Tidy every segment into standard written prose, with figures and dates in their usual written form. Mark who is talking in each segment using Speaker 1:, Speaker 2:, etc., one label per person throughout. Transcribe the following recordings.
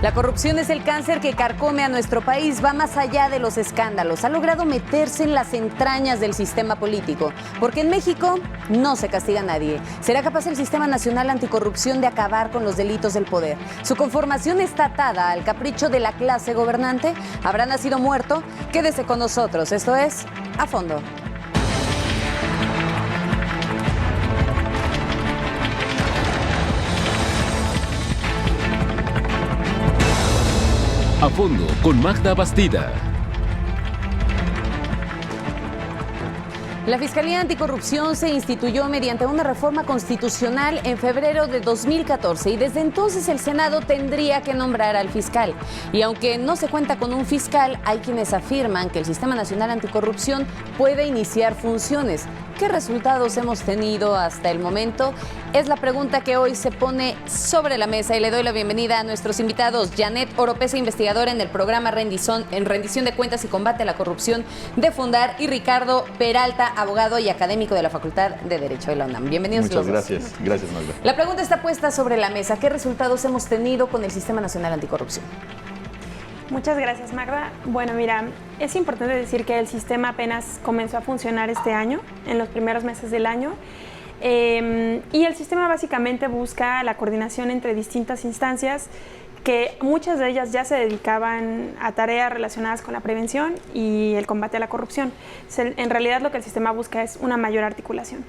Speaker 1: La corrupción es el cáncer que carcome a nuestro país, va más allá de los escándalos, ha logrado meterse en las entrañas del sistema político, porque en México no se castiga a nadie. ¿Será capaz el Sistema Nacional Anticorrupción de acabar con los delitos del poder? ¿Su conformación está atada al capricho de la clase gobernante? ¿Habrá nacido muerto? Quédese con nosotros, esto es A Fondo.
Speaker 2: A Fondo con Magda Bastida.
Speaker 1: La Fiscalía Anticorrupción se instituyó mediante una reforma constitucional en febrero de 2014 y desde entonces el Senado tendría que nombrar al fiscal. Y aunque no se cuenta con un fiscal, hay quienes afirman que el Sistema Nacional Anticorrupción puede iniciar funciones. ¿Qué resultados hemos tenido hasta el momento? Es la pregunta que hoy se pone sobre la mesa y le doy la bienvenida a nuestros invitados. Janet Oropesa, investigadora en el programa Rendición de Cuentas y Combate a la Corrupción de Fundar, y Ricardo Peralta, abogado y académico de la Facultad de Derecho de la UNAM. Bienvenidos.
Speaker 3: Muchas gracias. Gracias, Magda.
Speaker 1: La pregunta está puesta sobre la mesa. ¿Qué resultados hemos tenido con el Sistema Nacional Anticorrupción?
Speaker 4: Muchas gracias, Magda. Bueno, mira, es importante decir que el sistema apenas comenzó a funcionar este año, en los primeros meses del año, y el sistema básicamente busca la coordinación entre distintas instancias, que muchas de ellas ya se dedicaban a tareas relacionadas con la prevención y el combate a la corrupción. En realidad lo que el sistema busca es una mayor articulación.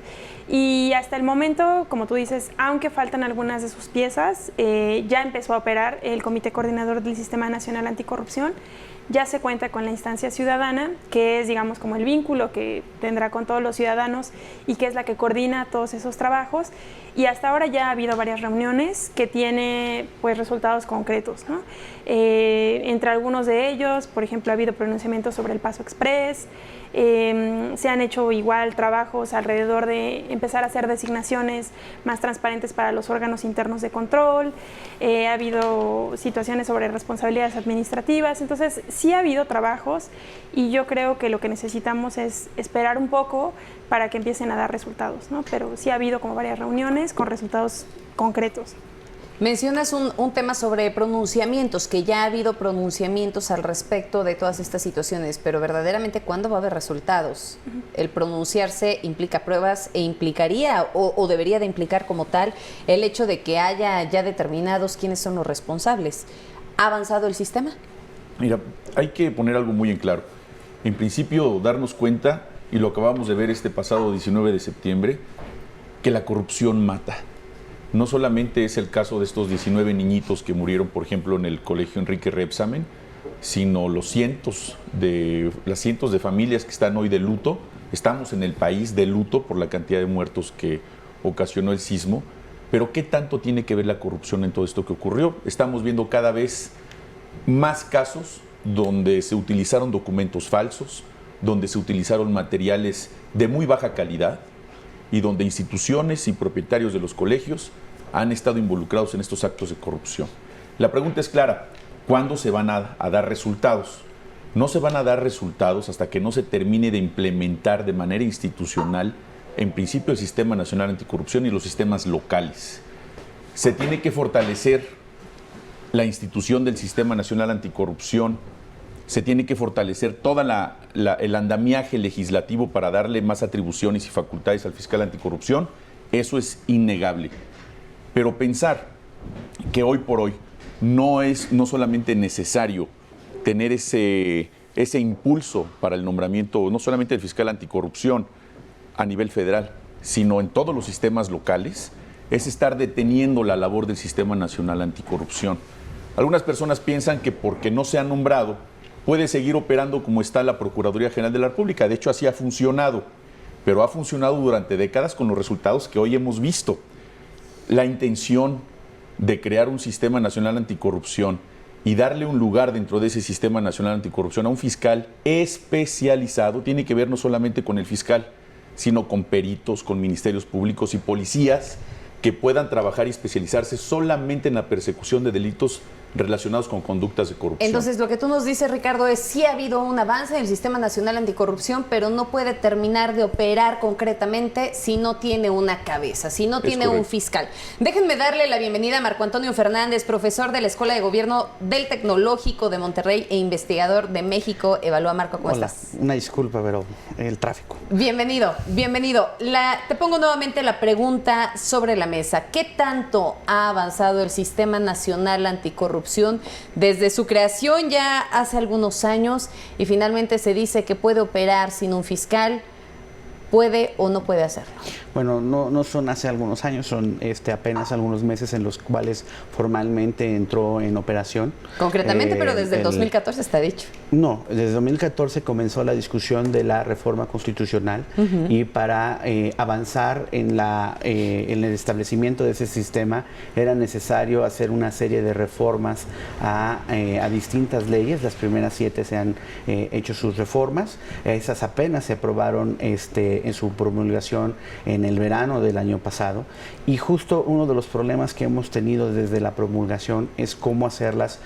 Speaker 4: Y hasta el momento, como tú dices, aunque faltan algunas de sus piezas, ya empezó a operar el Comité Coordinador del Sistema Nacional Anticorrupción. Ya se cuenta con la instancia ciudadana, que es, digamos, como el vínculo que tendrá con todos los ciudadanos y que es la que coordina todos esos trabajos. Y hasta ahora ya ha habido varias reuniones que tiene, pues, resultados concretos, ¿no? Entre algunos de ellos, por ejemplo, ha habido pronunciamientos sobre el Paso Express. Se han hecho igual trabajos alrededor de empezar a hacer designaciones más transparentes para los órganos internos de control. Ha habido situaciones sobre responsabilidades administrativas. Entonces, sí ha habido trabajos y yo creo que lo que necesitamos es esperar un poco para que empiecen a dar resultados, ¿no? Pero sí ha habido como varias reuniones con resultados concretos.
Speaker 1: Mencionas un tema sobre pronunciamientos, que ya ha habido pronunciamientos al respecto de todas estas situaciones, pero verdaderamente, ¿cuándo va a haber resultados? El pronunciarse implica pruebas e implicaría o debería de implicar como tal el hecho de que haya ya determinados quiénes son los responsables. ¿Ha avanzado el sistema?
Speaker 3: Mira, hay que poner algo muy en claro. En principio, darnos cuenta, y lo acabamos de ver este pasado 19 de septiembre, que la corrupción mata. No solamente es el caso de estos 19 niñitos que murieron, por ejemplo, en el colegio Enrique Rebsamen, sino las cientos de familias que están hoy de luto. Estamos en el país de luto por la cantidad de muertos que ocasionó el sismo. Pero ¿qué tanto tiene que ver la corrupción en todo esto que ocurrió? Estamos viendo cada vez más casos donde se utilizaron documentos falsos, donde se utilizaron materiales de muy baja calidad, y donde instituciones y propietarios de los colegios han estado involucrados en estos actos de corrupción. La pregunta es clara: ¿cuándo se van a dar resultados? No se van a dar resultados hasta que no se termine de implementar de manera institucional, en principio, el Sistema Nacional Anticorrupción y los sistemas locales. Se tiene que fortalecer la institución del Sistema Nacional Anticorrupción. Se tiene que fortalecer todo el andamiaje legislativo para darle más atribuciones y facultades al fiscal anticorrupción. Eso es innegable. Pero pensar que hoy por hoy no solamente necesario tener ese impulso para el nombramiento, no solamente del fiscal anticorrupción a nivel federal, sino en todos los sistemas locales, es estar deteniendo la labor del Sistema Nacional Anticorrupción. Algunas personas piensan que porque no se ha nombrado, puede seguir operando como está la Procuraduría General de la República. De hecho, así ha funcionado, pero ha funcionado durante décadas con los resultados que hoy hemos visto. La intención de crear un Sistema Nacional Anticorrupción y darle un lugar dentro de ese Sistema Nacional Anticorrupción a un fiscal especializado tiene que ver no solamente con el fiscal, sino con peritos, con ministerios públicos y policías que puedan trabajar y especializarse solamente en la persecución de delitos relacionados con conductas de corrupción.
Speaker 1: Entonces, lo que tú nos dices, Ricardo, es sí ha habido un avance en el Sistema Nacional Anticorrupción, pero no puede terminar de operar concretamente si no tiene una cabeza, si no tiene un fiscal. Déjenme darle la bienvenida a Marco Antonio Fernández, profesor de la Escuela de Gobierno del Tecnológico de Monterrey e investigador de México Evalúa. Marco, ¿cómo estás?
Speaker 5: Una disculpa, pero el tráfico.
Speaker 1: Bienvenido, bienvenido. Te pongo nuevamente la pregunta sobre la mesa. ¿Qué tanto ha avanzado el Sistema Nacional Anticorrupción desde su creación ya hace algunos años y finalmente se dice que puede operar sin un fiscal? ¿Puede o no puede hacerlo?
Speaker 5: Bueno, no son hace algunos años, son apenas algunos meses en los cuales formalmente entró en operación.
Speaker 1: Concretamente, pero desde el 2014 está dicho.
Speaker 5: No, desde 2014 comenzó la discusión de la reforma constitucional y para avanzar en el establecimiento de ese sistema era necesario hacer una serie de reformas a distintas leyes. Las primeras 7 se han hecho sus reformas. Esas apenas se aprobaron en su promulgación en el verano del año pasado, y justo uno de los problemas que hemos tenido desde la promulgación es cómo hacerlas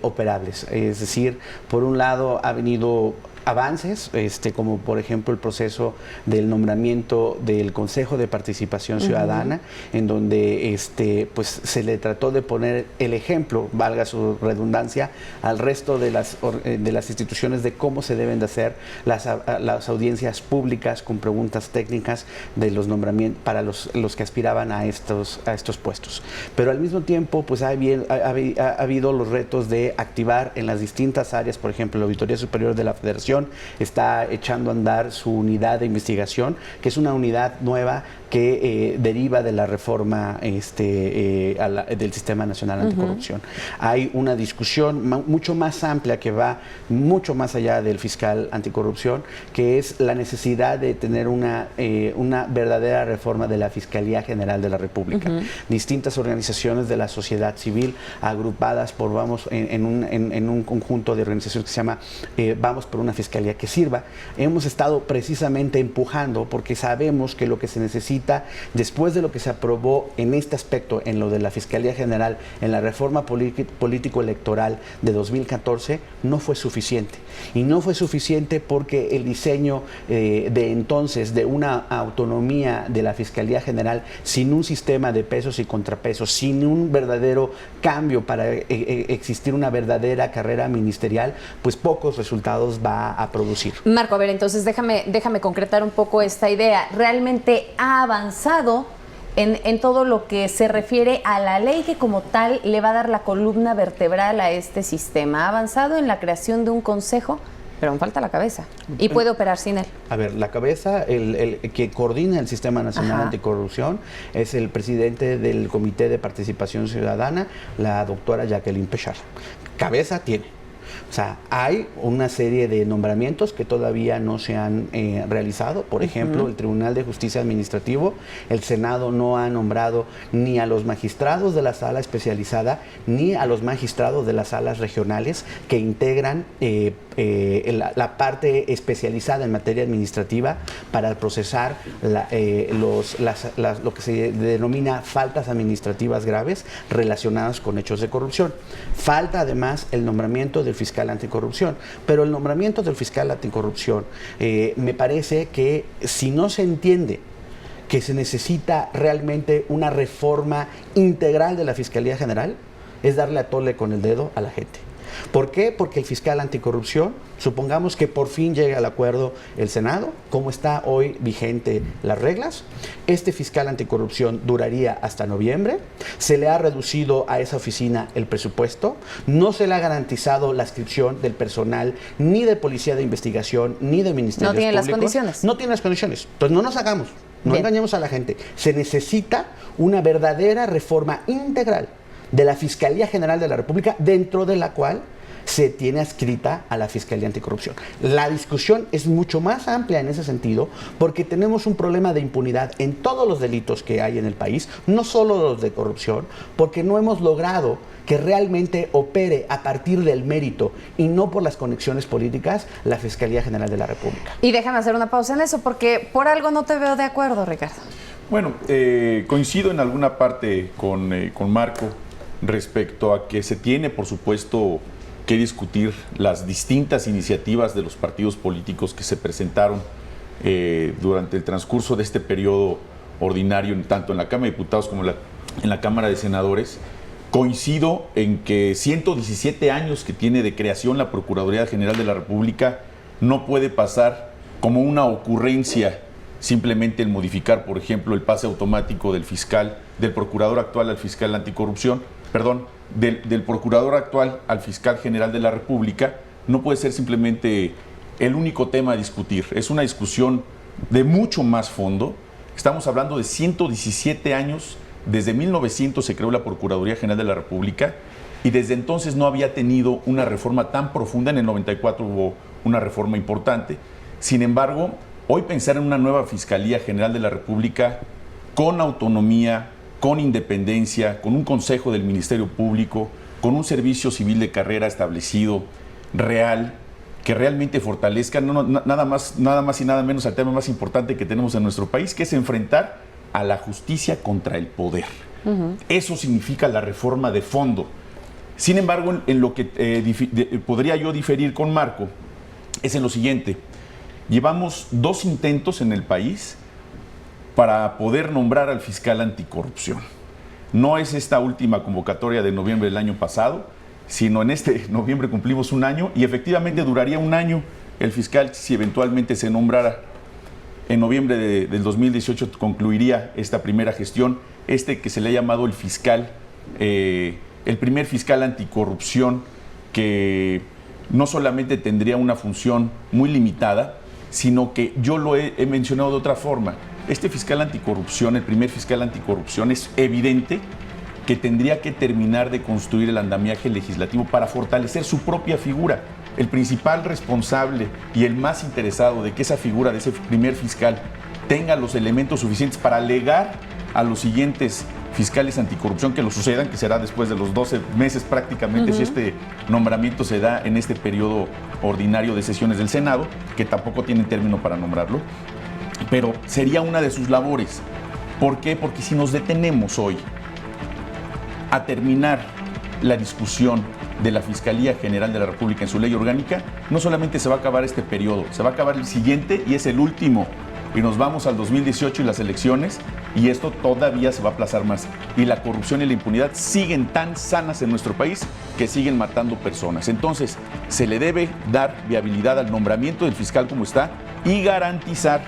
Speaker 5: operables. Es decir, por un lado ha venido avances, como por ejemplo el proceso del nombramiento del Consejo de Participación Ciudadana, en donde pues se le trató de poner el ejemplo, valga su redundancia, al resto de las instituciones de cómo se deben de hacer las audiencias públicas con preguntas técnicas de los nombramientos para los que aspiraban a estos puestos. Pero al mismo tiempo pues ha habido los retos de activar en las distintas áreas, por ejemplo la Auditoría Superior de la Federación está echando a andar su unidad de investigación, que es una unidad nueva que deriva de la reforma del Sistema Nacional Anticorrupción. Hay una discusión mucho más amplia que va mucho más allá del fiscal anticorrupción, que es la necesidad de tener una verdadera reforma de la Fiscalía General de la República. Distintas organizaciones de la sociedad civil agrupadas en un conjunto de organizaciones que se llama Vamos por una Fiscalía que Sirva. Hemos estado precisamente empujando porque sabemos que lo que se necesita después de lo que se aprobó en este aspecto, en lo de la Fiscalía General, en la reforma político-electoral de 2014, no fue suficiente. Y no fue suficiente porque el diseño de entonces de una autonomía de la Fiscalía General sin un sistema de pesos y contrapesos, sin un verdadero cambio para existir una verdadera carrera ministerial, pues pocos resultados va a producir.
Speaker 1: Marco, a ver, entonces déjame concretar un poco esta idea. ¿Realmente ha avanzado en todo lo que se refiere a la ley que como tal le va a dar la columna vertebral a este sistema? ¿Ha avanzado en la creación de un consejo? Pero me falta la cabeza. ¿Y puede operar sin él?
Speaker 5: A ver, la cabeza, el que coordina el Sistema Nacional Anticorrupción es el presidente del Comité de Participación Ciudadana, la doctora Jacqueline Pechar. Cabeza tiene. O sea, hay una serie de nombramientos que todavía no se han realizado. Por ejemplo, el Tribunal de Justicia Administrativo, el Senado no ha nombrado ni a los magistrados de la sala especializada ni a los magistrados de las salas regionales que integran la parte especializada en materia administrativa para procesar lo que se denomina faltas administrativas graves relacionadas con hechos de corrupción. Falta además el nombramiento del fiscal anticorrupción, pero el nombramiento del fiscal anticorrupción me parece que si no se entiende que se necesita realmente una reforma integral de la Fiscalía General, es darle a tole con el dedo a la gente. ¿Por qué? Porque el fiscal anticorrupción, supongamos que por fin llegue al acuerdo el Senado, como está hoy vigente las reglas, este fiscal anticorrupción duraría hasta noviembre, se le ha reducido a esa oficina el presupuesto, no se le ha garantizado la inscripción del personal ni de Policía de Investigación ni de Ministerios Públicos.
Speaker 1: No tiene las condiciones.
Speaker 5: No tiene las condiciones. Entonces no nos hagamos, no engañemos a la gente. Se necesita una verdadera reforma integral de la Fiscalía General de la República, dentro de la cual se tiene adscrita a la Fiscalía Anticorrupción. La discusión es mucho más amplia en ese sentido porque tenemos un problema de impunidad en todos los delitos que hay en el país, no solo los de corrupción, porque no hemos logrado que realmente opere a partir del mérito y no por las conexiones políticas la Fiscalía General de la República.
Speaker 1: Y déjame hacer una pausa en eso porque por algo no te veo de acuerdo, Ricardo.
Speaker 3: Bueno, coincido en alguna parte con Marco respecto a que se tiene, por supuesto, que discutir las distintas iniciativas de los partidos políticos que se presentaron durante el transcurso de este periodo ordinario, tanto en la Cámara de Diputados como en la Cámara de Senadores. Coincido en que 117 años que tiene de creación la Procuraduría General de la República no puede pasar como una ocurrencia simplemente el modificar, por ejemplo, el pase automático del fiscal, del procurador actual al fiscal anticorrupción, perdón, del procurador actual al fiscal general de la República. No puede ser simplemente el único tema a discutir. Es una discusión de mucho más fondo. Estamos hablando de 117 años. Desde 1900 se creó la Procuraduría General de la República y desde entonces no había tenido una reforma tan profunda. En el 94 hubo una reforma importante. Sin embargo, hoy pensar en una nueva Fiscalía General de la República con autonomía, con independencia, con un consejo del Ministerio Público, con un servicio civil de carrera establecido, real, que realmente fortalezca nada más y nada menos al tema más importante que tenemos en nuestro país, que es enfrentar a la justicia contra el poder. Eso significa la reforma de fondo. Sin embargo, en lo que podría yo diferir con Marco es en lo siguiente. Llevamos 2 intentos en el país para poder nombrar al fiscal anticorrupción. No es esta última convocatoria de noviembre del año pasado, sino en este noviembre cumplimos 1 año y efectivamente duraría 1 año el fiscal si eventualmente se nombrara. En noviembre del 2018 concluiría esta primera gestión, que se le ha llamado el fiscal, el primer fiscal anticorrupción, que no solamente tendría una función muy limitada, sino que yo lo he mencionado de otra forma. Este fiscal anticorrupción, el primer fiscal anticorrupción, es evidente que tendría que terminar de construir el andamiaje legislativo para fortalecer su propia figura. El principal responsable y el más interesado de que esa figura de ese primer fiscal tenga los elementos suficientes para alegar a los siguientes fiscales anticorrupción que lo sucedan, que será después de los 12 meses prácticamente, si este nombramiento se da en este periodo ordinario de sesiones del Senado, que tampoco tienen término para nombrarlo, pero sería una de sus labores. ¿Por qué? Porque si nos detenemos hoy a terminar la discusión de la Fiscalía General de la República en su ley orgánica, no solamente se va a acabar este periodo, se va a acabar el siguiente y es el último. Y nos vamos al 2018 y las elecciones, y esto todavía se va a aplazar más. Y la corrupción y la impunidad siguen tan sanas en nuestro país que siguen matando personas. Entonces, se le debe dar viabilidad al nombramiento del fiscal como está y garantizar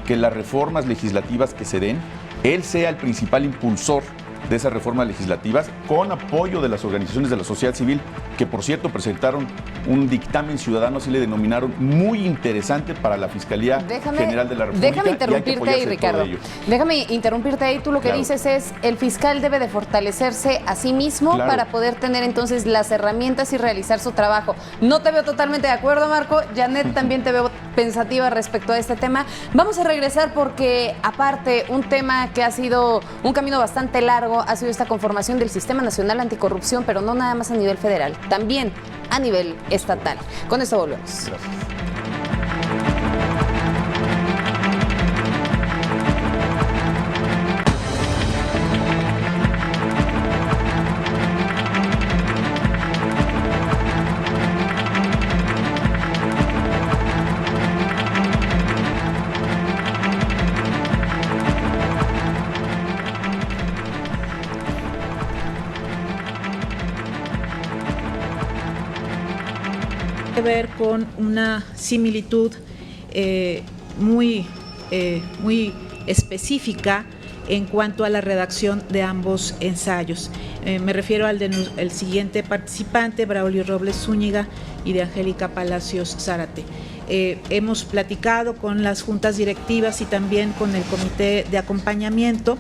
Speaker 3: que las reformas legislativas que se den, él sea el principal impulsor de esas reformas legislativas, con apoyo de las organizaciones de la sociedad civil, que por cierto presentaron un dictamen ciudadano, así le denominaron, muy interesante para la Fiscalía General de la República.
Speaker 1: Déjame interrumpirte ahí, Ricardo. Déjame interrumpirte ahí. Tú lo que dices es, el fiscal debe de fortalecerse a sí mismo para poder tener entonces las herramientas y realizar su trabajo. No te veo totalmente de acuerdo, Marco. Janet, también te veo pensativa respecto a este tema. Vamos a regresar porque, aparte, un tema que ha sido un camino bastante largo ha sido esta conformación del Sistema Nacional Anticorrupción, pero no nada más a nivel federal, también a nivel estatal. Con esto volvemos.
Speaker 3: Gracias.
Speaker 6: Ver con una similitud muy específica en cuanto a la redacción de ambos ensayos. Me refiero al del siguiente participante, Braulio Robles Zúñiga, y de Angélica Palacios Zárate. Hemos platicado con las juntas directivas y también con el comité de acompañamiento.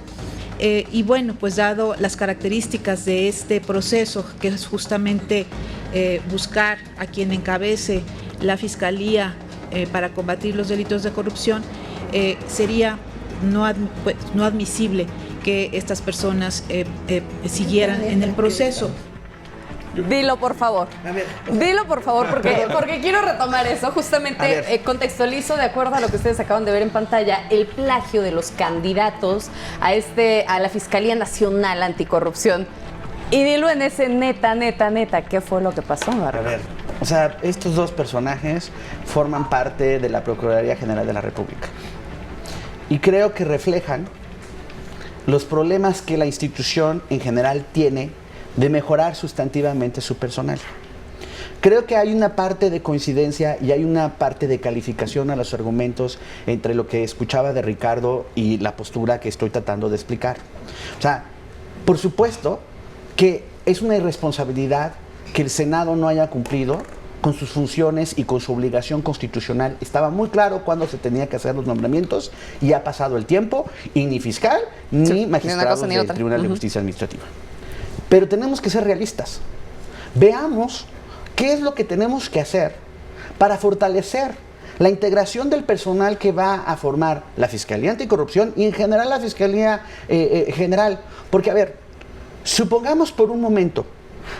Speaker 6: Y bueno, pues dado las características de este proceso, que es justamente buscar a quien encabece la Fiscalía para combatir los delitos de corrupción, sería no admisible que estas personas siguieran en el proceso.
Speaker 1: Dilo, por favor.
Speaker 5: A ver.
Speaker 1: Dilo, por favor, porque quiero retomar eso. Justamente contextualizo, de acuerdo a lo que ustedes acaban de ver en pantalla, el plagio de los candidatos a la Fiscalía Nacional Anticorrupción. Y dilo en ese neta, ¿qué fue lo que pasó, Marco?
Speaker 5: A ver, o sea, estos dos personajes forman parte de la Procuraduría General de la República. Y creo que reflejan los problemas que la institución en general tiene de mejorar sustantivamente su personal. Creo que hay una parte de coincidencia y hay una parte de calificación a los argumentos entre lo que escuchaba de Ricardo y la postura que estoy tratando de explicar. O sea, por supuesto que es una irresponsabilidad que el Senado no haya cumplido con sus funciones y con su obligación constitucional. Estaba muy claro cuándo se tenía que hacer los nombramientos y ha pasado el tiempo y ni fiscal ni magistrados del Tribunal de Justicia Administrativa. Pero tenemos que ser realistas. Veamos qué es lo que tenemos que hacer para fortalecer la integración del personal que va a formar la Fiscalía Anticorrupción y en general la Fiscalía General. Porque, a ver, supongamos por un momento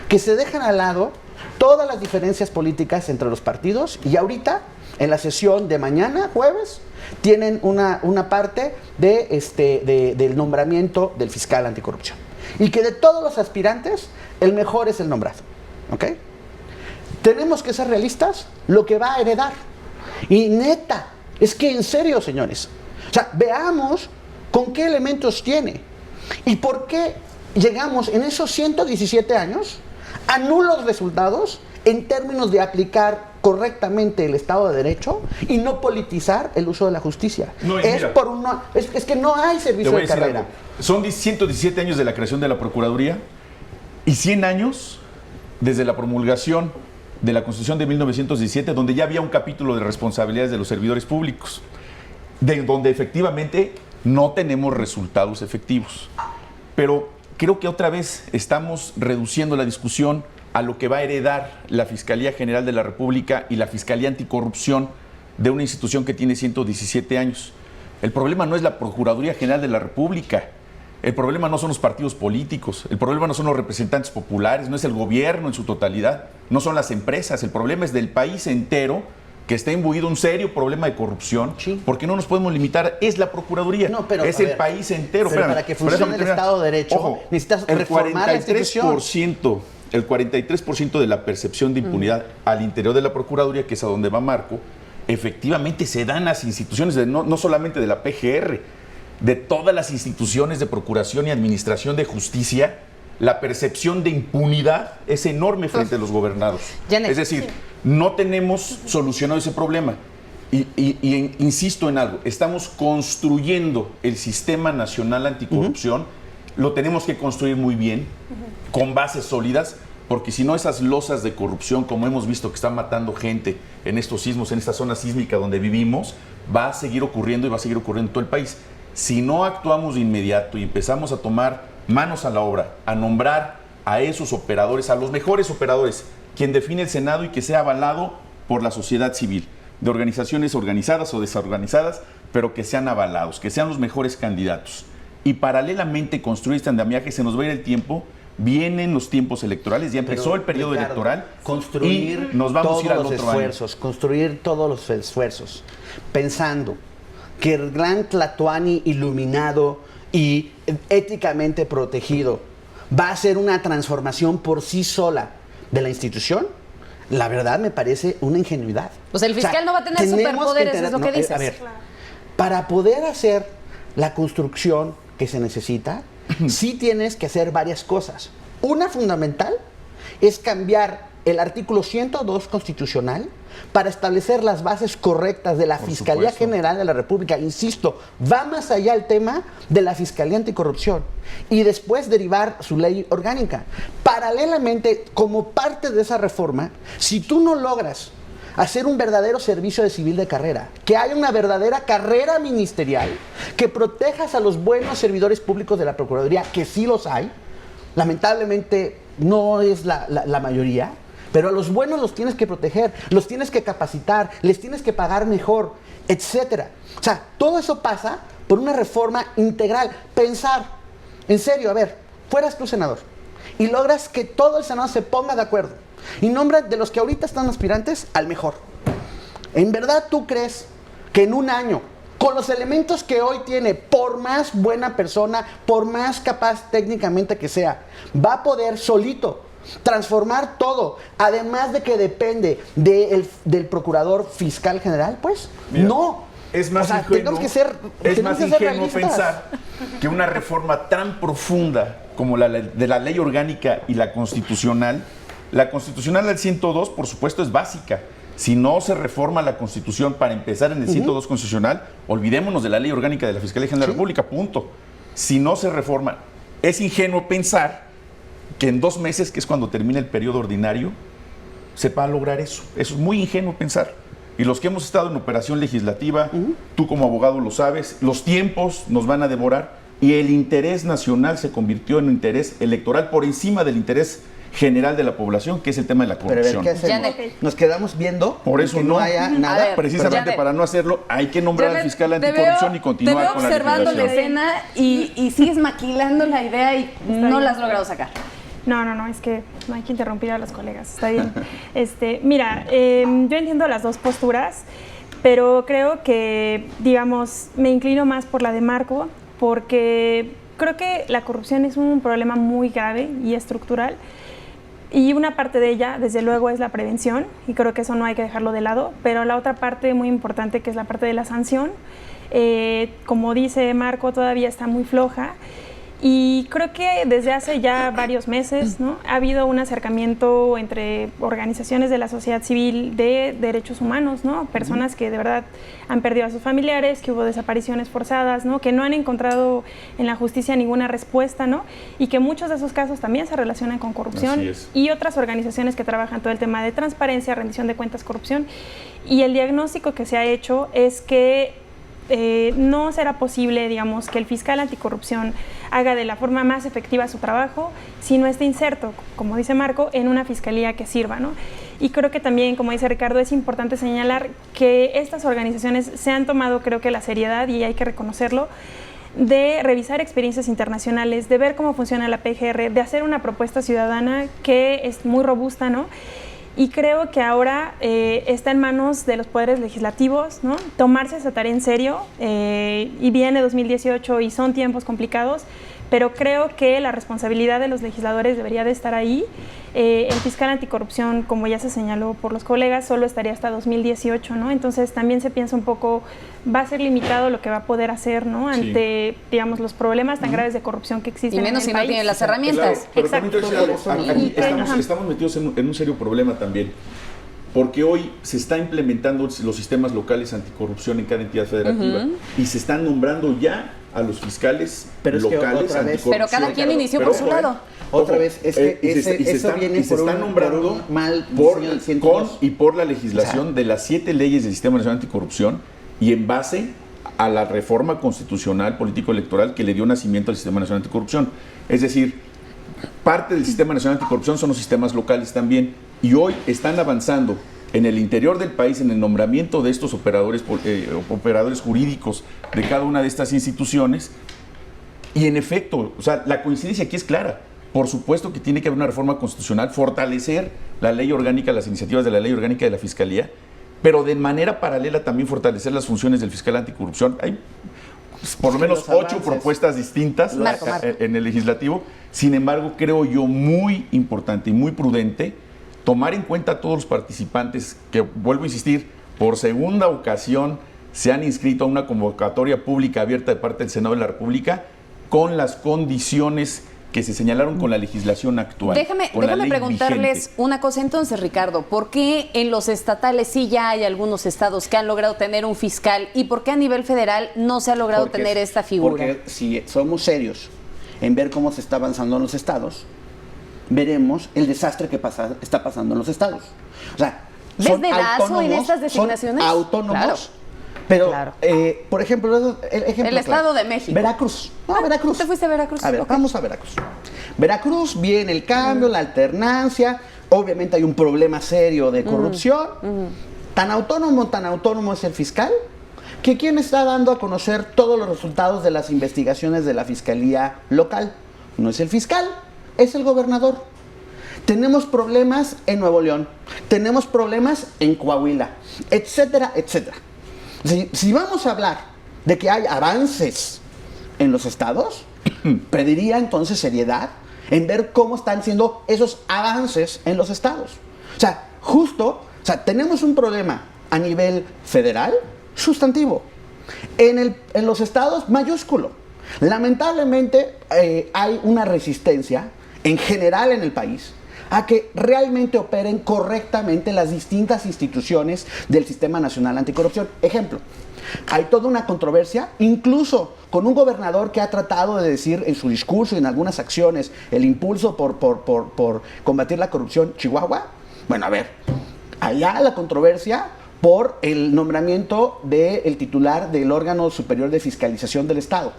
Speaker 5: que se dejan al lado todas las diferencias políticas entre los partidos y ahorita, en la sesión de mañana, jueves, tienen una parte del nombramiento del fiscal anticorrupción. Y que de todos los aspirantes, el mejor es el nombrado. ¿Ok? Tenemos que ser realistas, lo que va a heredar. Y neta, es que en serio, señores, o sea, veamos con qué elementos tiene y por qué llegamos en esos 117 años a nulos resultados en términos de aplicar correctamente el Estado de Derecho y no politizar el uso de la justicia. No, es que no hay servicio de carrera.
Speaker 3: Son 117 años de la creación de la Procuraduría y 100 años desde la promulgación de la Constitución de 1917, donde ya había un capítulo de responsabilidades de los servidores públicos, donde efectivamente no tenemos resultados efectivos. Pero creo que otra vez estamos reduciendo la discusión a lo que va a heredar la Fiscalía General de la República y la Fiscalía Anticorrupción de una institución que tiene 117 años. El problema no es la Procuraduría General de la República, el problema no son los partidos políticos, el problema no son los representantes populares, no es el gobierno en su totalidad, no son las empresas, el problema es del país entero que está imbuido un serio problema de corrupción, sí. Porque no nos podemos limitar, es la Procuraduría, no, pero, es el país entero.
Speaker 5: Pero para que funcione el Estado de Derecho, ojo, necesitas reformar la institución.
Speaker 3: El 43% de la percepción de impunidad al interior de la Procuraduría, que es a donde va Marco, efectivamente se dan las instituciones, no solamente de la PGR, de todas las instituciones de procuración y administración de justicia. La percepción de impunidad es enorme frente a los gobernados. Es decir, no tenemos solucionado ese problema. Y insisto en algo, estamos construyendo el Sistema Nacional Anticorrupción, lo tenemos que construir muy bien, con bases sólidas, porque si no esas losas de corrupción, como hemos visto que están matando gente en estos sismos, en esta zona sísmica donde vivimos, va a seguir ocurriendo y va a seguir ocurriendo en todo el país. Si no actuamos de inmediato y empezamos a tomar manos a la obra, a nombrar a esos operadores, a los mejores operadores, quien define el Senado y que sea avalado por la sociedad civil, de organizaciones organizadas o desorganizadas, pero que sean avalados, que sean los mejores candidatos. Y paralelamente construir este andamiaje, se nos va a ir el tiempo, vienen los tiempos electorales, ya empezó el periodo electoral,
Speaker 5: construir
Speaker 3: y nos vamos
Speaker 5: todos
Speaker 3: a ir al
Speaker 5: los
Speaker 3: otro
Speaker 5: esfuerzos,
Speaker 3: año.
Speaker 5: Construir todos los esfuerzos, pensando que el gran Tlatoani iluminado y éticamente protegido va a ser una transformación por sí sola de la institución, la verdad me parece una ingenuidad.
Speaker 1: Pues el fiscal no va a tener superpoderes, es lo que dices.
Speaker 5: A ver, para poder hacer la construcción que se necesita, sí tienes que hacer varias cosas. Una fundamental es cambiar el artículo 102 constitucional para establecer las bases correctas de la Fiscalía General de la República. Insisto, va más allá el tema de la Fiscalía Anticorrupción y después derivar su ley orgánica. Paralelamente, como parte de esa reforma, si tú no logras hacer un verdadero servicio de civil de carrera, que haya una verdadera carrera ministerial, que protejas a los buenos servidores públicos de la Procuraduría, que sí los hay, lamentablemente no es la mayoría, pero a los buenos los tienes que proteger, los tienes que capacitar, les tienes que pagar mejor, etcétera. O sea, todo eso pasa por una reforma integral. Pensar, en serio, a ver, fueras tú senador, y logras que todo el Senado se ponga de acuerdo y nombra de los que ahorita están aspirantes al mejor. ¿En verdad tú crees que en un año, con los elementos que hoy tiene, por más buena persona, por más capaz técnicamente que sea, va a poder solito transformar todo, además de que depende del procurador fiscal general? Pues
Speaker 3: mira,
Speaker 5: no.
Speaker 3: Es más ingenuo,
Speaker 5: tenemos que ser realistas.
Speaker 3: Pensar que una reforma tan profunda como la de la ley orgánica y la constitucional al 102, por supuesto, es básica. Si no se reforma la Constitución para empezar en el 102 constitucional, olvidémonos de la ley orgánica de la Fiscalía General de la República, punto. Si no se reforma, es ingenuo pensar que en 2 meses, que es cuando termina el periodo ordinario, se va a lograr eso. Eso es muy ingenuo pensar. Y los que hemos estado en operación legislativa, tú como abogado lo sabes, los tiempos nos van a devorar y el interés nacional se convirtió en un interés electoral por encima del interés general de la población, que es el tema de la corrupción.
Speaker 5: Pero a ver, ¿qué hacemos? Nos quedamos viendo
Speaker 3: por eso
Speaker 5: que no haya nada.
Speaker 1: ver,
Speaker 3: precisamente para no hacerlo, hay que nombrar al fiscal anticorrupción y continuar con la legislación.
Speaker 1: Te veo observando la escena y sigues maquilando la idea y no la has logrado sacar.
Speaker 4: No, es que no hay que interrumpir a los colegas, está bien. Mira, yo entiendo las dos posturas, pero creo que, digamos, me inclino más por la de Marco, porque creo que la corrupción es un problema muy grave y estructural, y una parte de ella, desde luego, es la prevención, y creo que eso no hay que dejarlo de lado, pero la otra parte muy importante, que es la parte de la sanción, como dice Marco, todavía está muy floja. Y creo que desde hace ya varios meses, ¿no?, ha habido un acercamiento entre organizaciones de la sociedad civil de derechos humanos, ¿no? Personas que de verdad han perdido a sus familiares, que hubo desapariciones forzadas, ¿no?, que no han encontrado en la justicia ninguna respuesta, ¿no?, y que muchos de esos casos también se relacionan con corrupción. Y otras organizaciones que trabajan todo el tema de transparencia, rendición de cuentas, corrupción. Y el diagnóstico que se ha hecho es que no será posible, digamos, que el fiscal anticorrupción haga de la forma más efectiva su trabajo si no está inserto, como dice Marco, en una fiscalía que sirva, ¿no? Y creo que también, como dice Ricardo, es importante señalar que estas organizaciones se han tomado, creo que, la seriedad, y hay que reconocerlo, de revisar experiencias internacionales, de ver cómo funciona la PGR, de hacer una propuesta ciudadana que es muy robusta, ¿no? Y creo que ahora está en manos de los poderes legislativos, ¿no?, tomarse esa tarea en serio, y viene 2018 y son tiempos complicados, pero creo que la responsabilidad de los legisladores debería de estar ahí. El fiscal anticorrupción, como ya se señaló por los colegas, solo estaría hasta 2018, ¿no? Entonces también se piensa un poco, va a ser limitado lo que va a tener hacer, ¿no?, ante, digamos, los problemas tan graves de corrupción que existen.
Speaker 1: Y menos
Speaker 4: en el
Speaker 1: si no
Speaker 4: país.
Speaker 1: tiene las herramientas.
Speaker 3: Claro, pero
Speaker 4: exacto.
Speaker 3: aquí estamos metidos en un serio problema también, porque hoy se está implementando los sistemas locales anticorrupción en cada entidad federativa y se están nombrando ya a los fiscales locales anticorrupción.
Speaker 1: Pero cada quien inició por su lado.
Speaker 5: Otra vez, es que eso viene por un mal diseño del 102.
Speaker 3: Y por la legislación de las 7 leyes del Sistema Nacional Anticorrupción y en base a la reforma constitucional político-electoral que le dio nacimiento al Sistema Nacional Anticorrupción. Es decir, parte del Sistema Nacional Anticorrupción son los sistemas locales también, y hoy están avanzando en el interior del país en el nombramiento de estos operadores jurídicos de cada una de estas instituciones. Y en efecto, o sea, la coincidencia aquí es clara. Por supuesto que tiene que haber una reforma constitucional, fortalecer la ley orgánica, las iniciativas de la ley orgánica de la Fiscalía, pero de manera paralela también fortalecer las funciones del fiscal anticorrupción. Hay por lo menos 8 propuestas distintas en el legislativo. Sin embargo, creo yo muy importante y muy prudente tomar en cuenta a todos los participantes que, vuelvo a insistir, por segunda ocasión se han inscrito a una convocatoria pública abierta de parte del Senado de la República con las condiciones que se señalaron con la legislación actual.
Speaker 1: Déjame preguntarles vigente. Una cosa entonces, Ricardo. ¿Por qué en los estatales sí ya hay algunos estados que han logrado tener un fiscal y por qué a nivel federal no se ha logrado tener esta figura?
Speaker 5: Porque si somos serios en ver cómo se está avanzando en los estados, veremos el desastre que está pasando en los estados. O sea,
Speaker 1: ¿ves dedazo en estas designaciones?
Speaker 5: Son autónomos.
Speaker 1: Claro.
Speaker 5: Pero, por ejemplo,
Speaker 1: el Estado de México.
Speaker 5: Veracruz. Veracruz.
Speaker 1: ¿Te fuiste a Veracruz?
Speaker 5: A ver, vamos a Veracruz. Veracruz viene el cambio, la alternancia. Obviamente hay un problema serio de corrupción. Tan autónomo es el fiscal, que quien está dando a conocer todos los resultados de las investigaciones de la Fiscalía local. No es el fiscal, es el gobernador. Tenemos problemas en Nuevo León, tenemos problemas en Coahuila, etcétera, etcétera. Si vamos a hablar de que hay avances en los estados, pediría entonces seriedad en ver cómo están siendo esos avances en los estados. O sea, tenemos un problema a nivel federal, sustantivo. En los estados, mayúsculo. Lamentablemente hay una resistencia en general en el país a que realmente operen correctamente las distintas instituciones del Sistema Nacional Anticorrupción. Ejemplo, hay toda una controversia, incluso con un gobernador que ha tratado de decir en su discurso y en algunas acciones el impulso por combatir la corrupción, Chihuahua. Bueno, a ver, allá la controversia por el nombramiento del titular del órgano superior de fiscalización del Estado.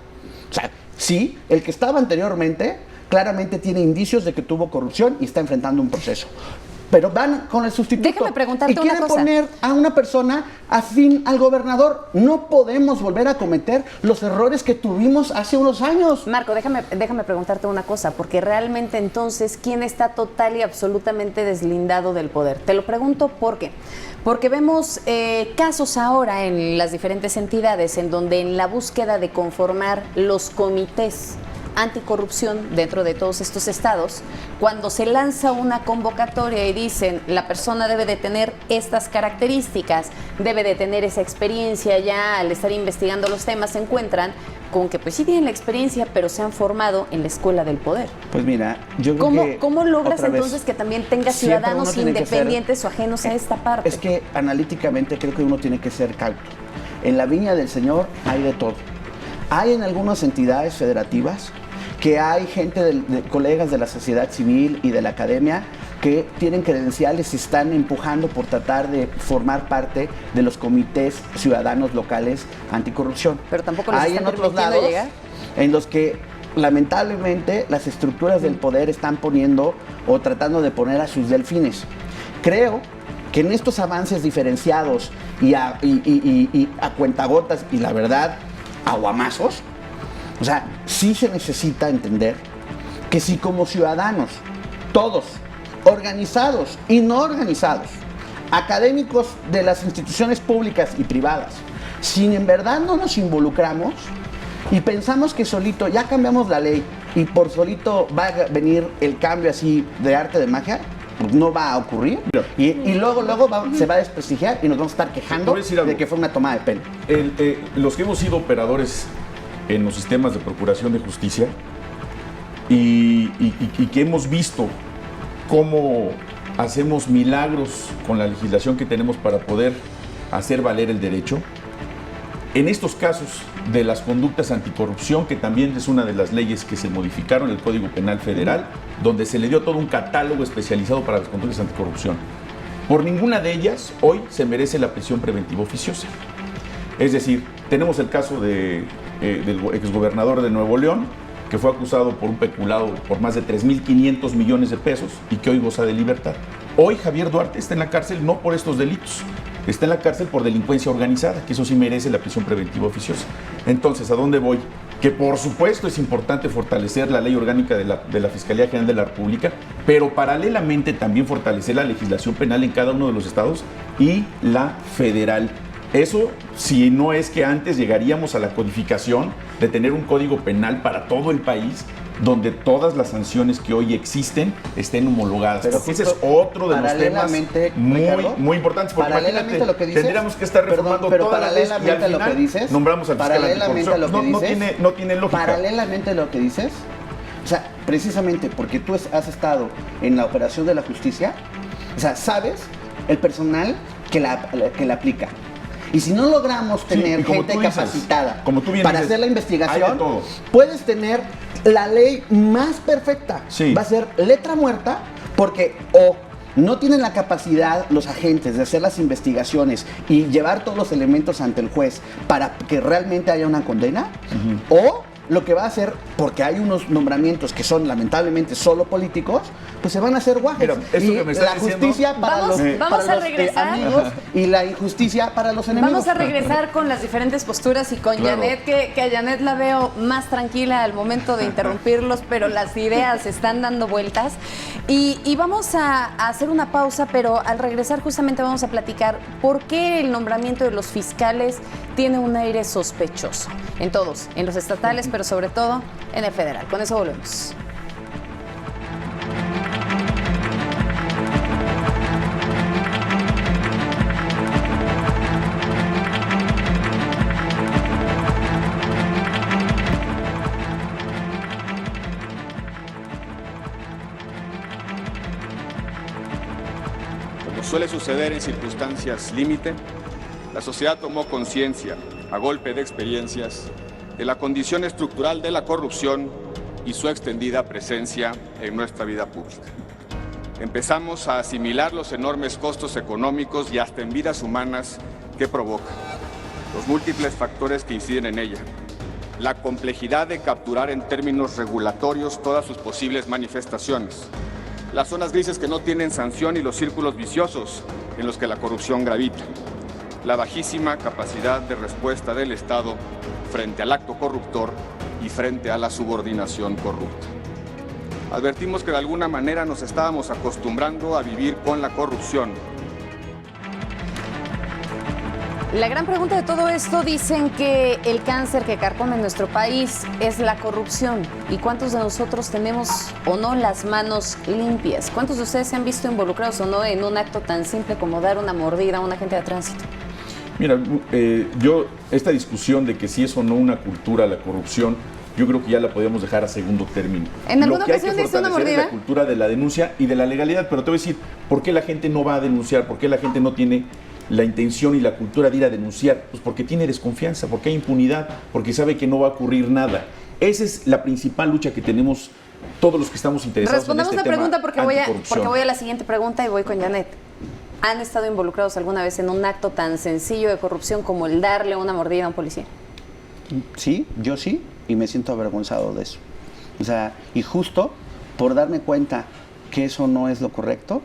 Speaker 5: O sea, sí, el que estaba anteriormente claramente tiene indicios de que tuvo corrupción y está enfrentando un proceso. Pero van con el sustituto.
Speaker 1: Déjame preguntarte
Speaker 5: y quieren
Speaker 1: una cosa.
Speaker 5: poner a una persona afín al gobernador. No podemos volver a cometer los errores que tuvimos hace unos años.
Speaker 1: Marco, déjame preguntarte una cosa, porque realmente entonces, ¿quién está total y absolutamente deslindado del poder? Te lo pregunto porque vemos casos ahora en las diferentes entidades en donde en la búsqueda de conformar los comités anticorrupción dentro de todos estos estados, cuando se lanza una convocatoria y dicen la persona debe de tener estas características, debe de tener esa experiencia, ya al estar investigando los temas se encuentran con que pues sí tienen la experiencia, pero se han formado en la escuela del poder.
Speaker 5: Pues mira, yo creo que...
Speaker 1: ¿Cómo logras entonces que también tenga ciudadanos independientes o ajenos a esta parte?
Speaker 5: Es que analíticamente creo que uno tiene que ser cauto. En la viña del Señor hay de todo. Hay en algunas entidades federativas que hay gente, colegas de la sociedad civil y de la academia que tienen credenciales y están empujando por tratar de formar parte de los comités ciudadanos locales anticorrupción.
Speaker 1: Pero tampoco les
Speaker 5: hay
Speaker 1: están
Speaker 5: en otros
Speaker 1: permitiendo
Speaker 5: lados
Speaker 1: llegar.
Speaker 5: En los que lamentablemente las estructuras del poder están poniendo o tratando de poner a sus delfines. Creo que en estos avances diferenciados y a cuentagotas y la verdad a guamazos, o sea, sí se necesita entender que si como ciudadanos, todos, organizados y no organizados, académicos de las instituciones públicas y privadas, si en verdad no nos involucramos y pensamos que solito ya cambiamos la ley y por solito va a venir el cambio así de arte de magia, pues no va a ocurrir. Y luego se va a desprestigiar y nos vamos a estar quejando de que fue una toma de pelo.
Speaker 3: Los que hemos sido operadores en los sistemas de procuración de justicia y que hemos visto cómo hacemos milagros con la legislación que tenemos para poder hacer valer el derecho, en estos casos de las conductas anticorrupción, que también es una de las leyes que se modificaron en el Código Penal Federal, donde se le dio todo un catálogo especializado para las conductas anticorrupción, por ninguna de ellas hoy se merece la prisión preventiva oficiosa. Es decir, tenemos el caso del exgobernador de Nuevo León, que fue acusado por un peculado por más de 3.500 millones de pesos y que hoy goza de libertad. Hoy Javier Duarte está en la cárcel no por estos delitos, está en la cárcel por delincuencia organizada, que eso sí merece la prisión preventiva oficiosa. Entonces, ¿a dónde voy? Que por supuesto es importante fortalecer la ley orgánica de la Fiscalía General de la República, pero paralelamente también fortalecer la legislación penal en cada uno de los estados y la federal. Eso, si no es que antes llegaríamos a la codificación de tener un código penal para todo el país, donde todas las sanciones que hoy existen estén homologadas.
Speaker 5: Pero
Speaker 3: ese es otro de los temas muy importantes. Porque
Speaker 5: paralelamente a lo que dices,
Speaker 3: tendríamos que estar reformando toda la ley y al final
Speaker 5: lo que dices,
Speaker 3: nombramos al fiscal anticorrupción. No tiene lógica.
Speaker 5: Paralelamente a lo que dices, o sea, precisamente porque tú has estado en la operación de la justicia, o sea, sabes el personal que la aplica. Y si no logramos tener gente capacitada para hacer la investigación, puedes tener la ley más perfecta.
Speaker 3: Sí.
Speaker 5: Va a ser letra muerta porque o no tienen la capacidad los agentes de hacer las investigaciones y llevar todos los elementos ante el juez para que realmente haya una condena, o lo que va a hacer, porque hay unos nombramientos que son lamentablemente solo políticos, pues se van a hacer guajes.
Speaker 3: Mira, esto
Speaker 5: y
Speaker 3: que me está
Speaker 5: la justicia
Speaker 3: diciendo,
Speaker 5: para
Speaker 1: vamos a
Speaker 5: los
Speaker 1: regresar.
Speaker 5: amigos y la injusticia para los enemigos.
Speaker 1: Vamos a regresar con las diferentes posturas y con
Speaker 3: Claro.
Speaker 1: Janet, que a Janet la veo más tranquila al momento de interrumpirlos, pero las ideas están dando vueltas. Y vamos a hacer una pausa, pero al regresar justamente vamos a platicar por qué el nombramiento de los fiscales tiene un aire sospechoso. En todos, en los estatales, pero sobre todo en el federal. Con eso volvemos.
Speaker 7: Como suele suceder en circunstancias límite, la sociedad tomó conciencia, a golpe de experiencias, de la condición estructural de la corrupción y su extendida presencia en nuestra vida pública. Empezamos a asimilar los enormes costos económicos y hasta en vidas humanas que provoca, los múltiples factores que inciden en ella, la complejidad de capturar en términos regulatorios todas sus posibles manifestaciones, las zonas grises que no tienen sanción y los círculos viciosos en los que la corrupción gravita, la bajísima capacidad de respuesta del Estado frente al acto corruptor y frente a la subordinación corrupta. Advertimos que de alguna manera nos estábamos acostumbrando a vivir con la corrupción.
Speaker 1: La gran pregunta de todo esto, dicen que el cáncer que carcome en nuestro país es la corrupción. ¿Y cuántos de nosotros tenemos o no las manos limpias? ¿Cuántos de ustedes se han visto involucrados o no en un acto tan simple como dar una mordida a un agente de tránsito?
Speaker 3: Mira, esta discusión de que si es o no una cultura la corrupción, yo creo que ya la podemos dejar a segundo término.
Speaker 1: ¿En alguna
Speaker 3: Lo que hay que
Speaker 1: ocasión diste una
Speaker 3: fortalecer es
Speaker 1: mordida?
Speaker 3: la cultura de la denuncia y de la legalidad, pero te voy a decir, ¿por qué la gente no va a denunciar? ¿Por qué la gente no tiene la intención y la cultura de ir a denunciar? Pues porque tiene desconfianza, porque hay impunidad, porque sabe que no va a ocurrir nada. Esa es la principal lucha que tenemos todos los que estamos interesados en
Speaker 1: Respondamos
Speaker 3: este
Speaker 1: la
Speaker 3: tema
Speaker 1: pregunta porque
Speaker 3: anticorrupción.
Speaker 1: voy a la siguiente pregunta y voy con Janet. ¿Han estado involucrados alguna vez en un acto tan sencillo de corrupción como el darle una mordida a un policía?
Speaker 5: Sí, yo sí, y me siento avergonzado de eso. O sea, y justo por darme cuenta que eso no es lo correcto,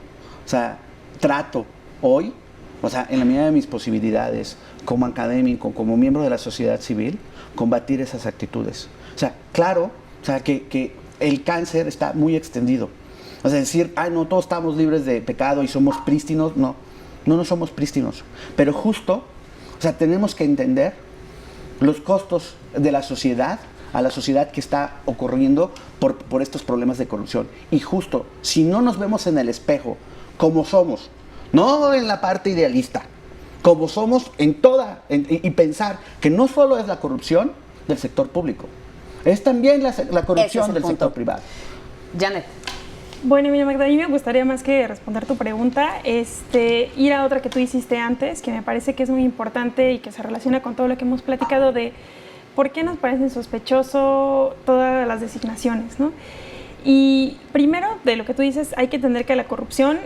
Speaker 5: o sea, trato hoy, o sea, en la medida de mis posibilidades, como académico, como miembro de la sociedad civil, combatir esas actitudes. O sea, claro, o sea, que el cáncer está muy extendido. O sea, decir, no, todos estamos libres de pecado y somos prístinos, no somos prístinos. Pero justo, o sea, tenemos que entender los costos de la sociedad, a la sociedad que está ocurriendo por estos problemas de corrupción. Y justo, si no nos vemos en el espejo como somos, no en la parte idealista, como somos en toda, y pensar que no solo es la corrupción del sector público, es también la corrupción del sector privado.
Speaker 1: Janet.
Speaker 4: Bueno, mira, Magda, a mí me gustaría más que responder tu pregunta, ir a otra que tú hiciste antes, que me parece que es muy importante y que se relaciona con todo lo que hemos platicado de por qué nos parecen sospechoso todas las designaciones, ¿no? Y primero, de lo que tú dices, hay que entender que la corrupción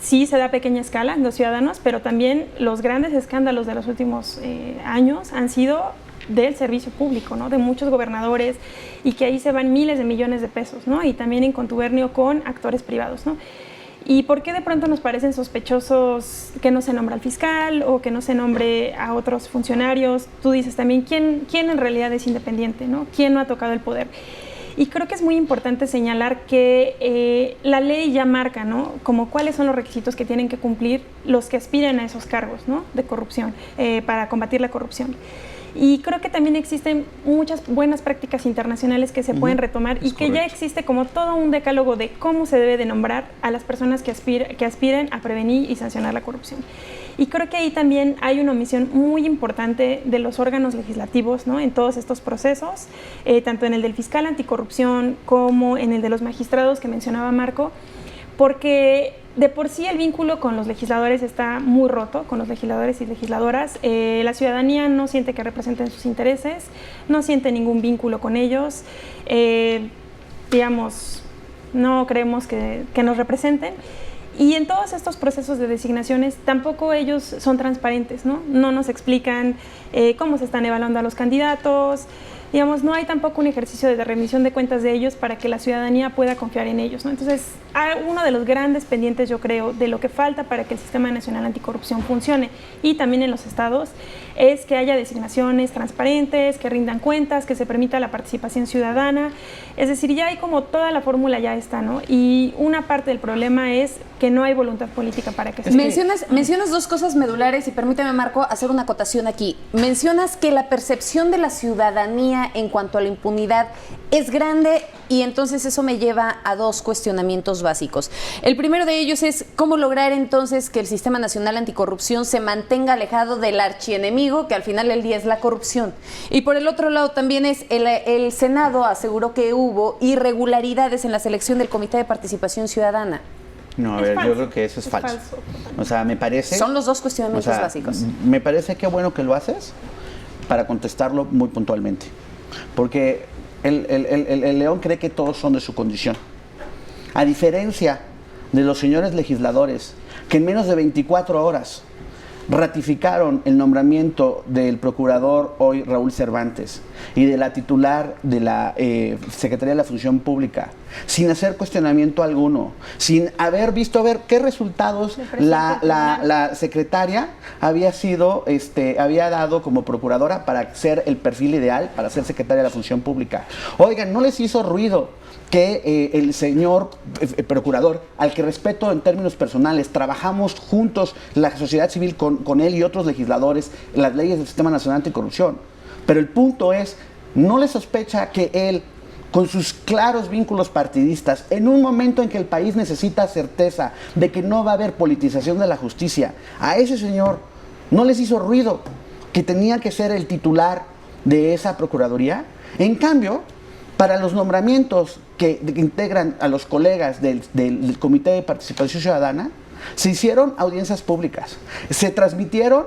Speaker 4: sí se da a pequeña escala en los ciudadanos, pero también los grandes escándalos de los últimos años han sido del servicio público, ¿no? De muchos gobernadores, y que ahí se van miles de millones de pesos, ¿no? Y también en contubernio con actores privados, ¿no? ¿Y por qué de pronto nos parecen sospechosos que no se nombra al fiscal o que no se nombre a otros funcionarios? Tú dices también, ¿quién en realidad es independiente, ¿no? ¿Quién no ha tocado el poder? Y creo que es muy importante señalar que la ley ya marca, ¿no? Como cuáles son los requisitos que tienen que cumplir los que aspiren a esos cargos, ¿no? De corrupción, para combatir la corrupción. Y creo que también existen muchas buenas prácticas internacionales que se pueden retomar y que ya existe como todo un decálogo de cómo se debe de nombrar a las personas que aspiren a prevenir y sancionar la corrupción. Y creo que ahí también hay una omisión muy importante de los órganos legislativos, ¿no? En todos estos procesos, tanto en el del fiscal anticorrupción como en el de los magistrados que mencionaba Marco, porque de por sí el vínculo con los legisladores está muy roto, con los legisladores y legisladoras. La ciudadanía no siente que representen sus intereses, no siente ningún vínculo con ellos, digamos, no creemos que nos representen. Y en todos estos procesos de designaciones tampoco ellos son transparentes, ¿no? No nos explican cómo se están evaluando a los candidatos. digamos, no hay tampoco un ejercicio de remisión de cuentas de ellos para que la ciudadanía pueda confiar en ellos, ¿no? Entonces, uno de los grandes pendientes, yo creo, de lo que falta para que el Sistema Nacional Anticorrupción funcione, y también en los estados, es que haya designaciones transparentes, que rindan cuentas, que se permita la participación ciudadana. Es decir, ya hay como toda la fórmula ya está, ¿no? Y una parte del problema es que no hay voluntad política para que se...
Speaker 1: Mencionas dos cosas medulares y permíteme, Marco, hacer una acotación aquí. Mencionas que la percepción de la ciudadanía en cuanto a la impunidad es grande y entonces eso me lleva a dos cuestionamientos básicos. El primero de ellos es cómo lograr entonces que el Sistema Nacional Anticorrupción se mantenga alejado del archienemigo, que al final del día es la corrupción. Y por el otro lado también es el Senado aseguró que hubo irregularidades en la selección del Comité de Participación Ciudadana.
Speaker 5: No, a ver, yo creo que eso es falso. O sea, me parece...
Speaker 1: Son los dos cuestionamientos básicos.
Speaker 5: Me parece que bueno que lo haces para contestarlo muy puntualmente. Porque el león cree que todos son de su condición. A diferencia de los señores legisladores que en menos de 24 horas ratificaron el nombramiento del procurador hoy Raúl Cervantes y de la titular de la Secretaría de la Función Pública, sin hacer cuestionamiento alguno, sin haber visto qué resultados la secretaria había dado como procuradora para ser el perfil ideal para ser secretaria de la Función Pública. Oigan, ¿no les hizo ruido que el señor procurador, al que respeto en términos personales, trabajamos juntos, la sociedad civil con él y otros legisladores, en las leyes del Sistema Nacional Anticorrupción? Pero el punto es, ¿no le sospecha que él, con sus claros vínculos partidistas, en un momento en que el país necesita certeza de que no va a haber politización de la justicia, a ese señor no les hizo ruido que tenía que ser el titular de esa procuraduría? En cambio, para los nombramientos que integran a los colegas del Comité de Participación Ciudadana, se hicieron audiencias públicas, se transmitieron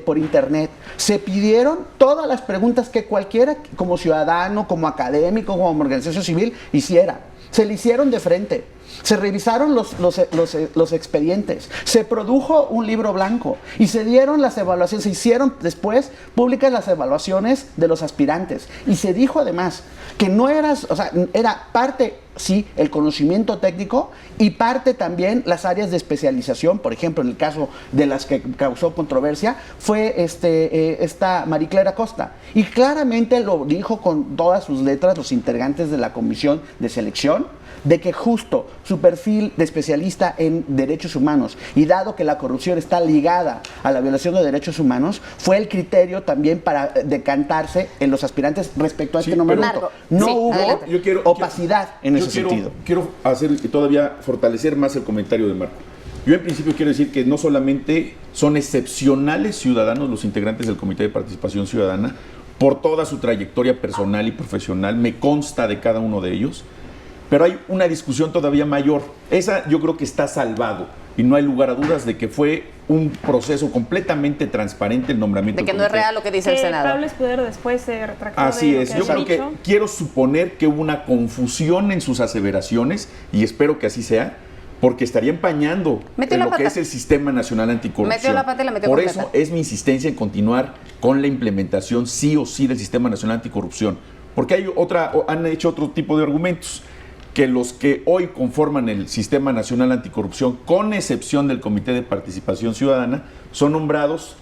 Speaker 5: por internet, se pidieron todas las preguntas que cualquiera, como ciudadano, como académico, como organización civil, hiciera. Se le hicieron de frente. Se revisaron los expedientes, se produjo un libro blanco y se dieron las evaluaciones, se hicieron después públicas las evaluaciones de los aspirantes y se dijo además que no eras, o sea, era parte, sí, el conocimiento técnico y parte también las áreas de especialización. Por ejemplo, en el caso de las que causó controversia fue esta Mariclera Costa, y claramente lo dijo con todas sus letras los integrantes de la comisión de selección, de que justo su perfil de especialista en derechos humanos, y dado que la corrupción está ligada a la violación de derechos humanos, fue el criterio también para decantarse en los aspirantes respecto a este nombramiento. No hubo opacidad en ese sentido.
Speaker 3: Quiero todavía fortalecer más el comentario de Marco. Yo en principio quiero decir que no solamente son excepcionales ciudadanos los integrantes del Comité de Participación Ciudadana, por toda su trayectoria personal y profesional, me consta de cada uno de ellos, pero hay una discusión todavía mayor. Esa yo creo que está salvado y no hay lugar a dudas de que fue un proceso completamente transparente el nombramiento.
Speaker 1: De que no es real lo que dice el Senado.
Speaker 4: Pablo Escudero después se retractó.
Speaker 3: Así es, yo creo que quiero suponer que hubo una confusión en sus aseveraciones y espero que así sea, porque estaría empañando lo que es el Sistema Nacional Anticorrupción.
Speaker 1: Metió la pata y la metió
Speaker 3: Por
Speaker 1: completa.
Speaker 3: eso es mi insistencia en continuar con la implementación sí o sí del Sistema Nacional Anticorrupción, porque han hecho otro tipo de argumentos, que los que hoy conforman el Sistema Nacional Anticorrupción, con excepción del Comité de Participación Ciudadana, son nombrados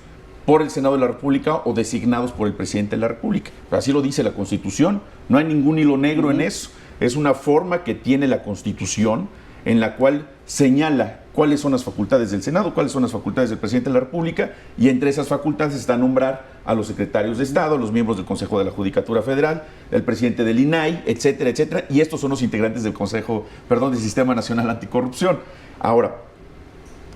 Speaker 3: por el Senado de la República o designados por el Presidente de la República. Así lo dice la Constitución, no hay ningún hilo negro en eso, es una forma que tiene la Constitución en la cual señala cuáles son las facultades del Senado, cuáles son las facultades del Presidente de la República, y entre esas facultades está nombrar a los secretarios de Estado, a los miembros del Consejo de la Judicatura Federal, el presidente del INAI, etcétera, etcétera, y estos son los integrantes del del Sistema Nacional Anticorrupción. Ahora,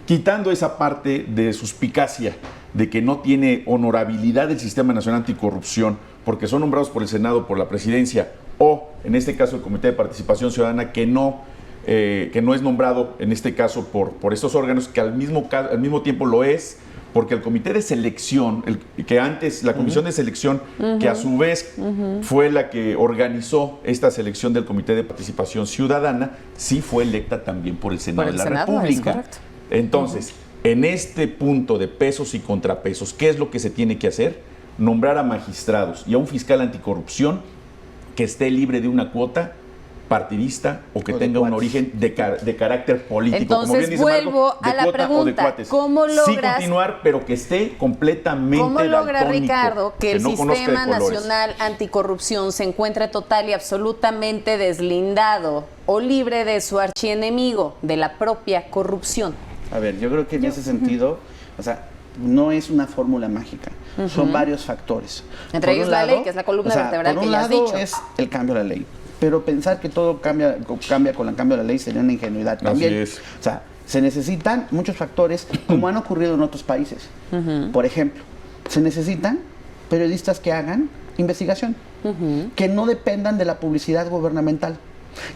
Speaker 3: quitando esa parte de suspicacia de que no tiene honorabilidad el Sistema Nacional Anticorrupción porque son nombrados por el Senado, por la Presidencia, o en este caso el Comité de Participación Ciudadana, que no es nombrado en este caso por estos órganos, que al mismo tiempo lo es, porque el comité de selección, la comisión de selección, que a su vez fue la que organizó esta selección del Comité de Participación Ciudadana, sí fue electa también por el Senado de la República. Entonces, en este punto de pesos y contrapesos, ¿qué es lo que se tiene que hacer? nombrar a magistrados y a un fiscal anticorrupción que esté libre de una cuota partidista o que tenga un origen de carácter político.
Speaker 1: Entonces,
Speaker 3: como bien dice
Speaker 1: vuelvo
Speaker 3: Marco, de
Speaker 1: a la
Speaker 3: cuota o de
Speaker 1: pregunta,
Speaker 3: cuates.
Speaker 1: ¿cómo logras...
Speaker 3: Sí continuar, pero que esté completamente
Speaker 1: ¿Cómo logra,
Speaker 3: daltónico,
Speaker 1: Ricardo, que el
Speaker 3: no conozca de
Speaker 1: Sistema
Speaker 3: colores?
Speaker 1: Nacional Anticorrupción se encuentre total y absolutamente deslindado o libre de su archienemigo, de la propia corrupción?
Speaker 5: A ver, yo creo que en ese sentido, o sea, no es una fórmula mágica, son varios factores.
Speaker 1: Entre ellos la ley, que es la columna vertebral que ya has dicho.
Speaker 5: Por un lado es el cambio de la ley, pero pensar que todo cambia con el cambio de la ley sería una ingenuidad también.
Speaker 3: Así es.
Speaker 5: O sea, se necesitan muchos factores, como han ocurrido en otros países. Por ejemplo, se necesitan periodistas que hagan investigación, que no dependan de la publicidad gubernamental,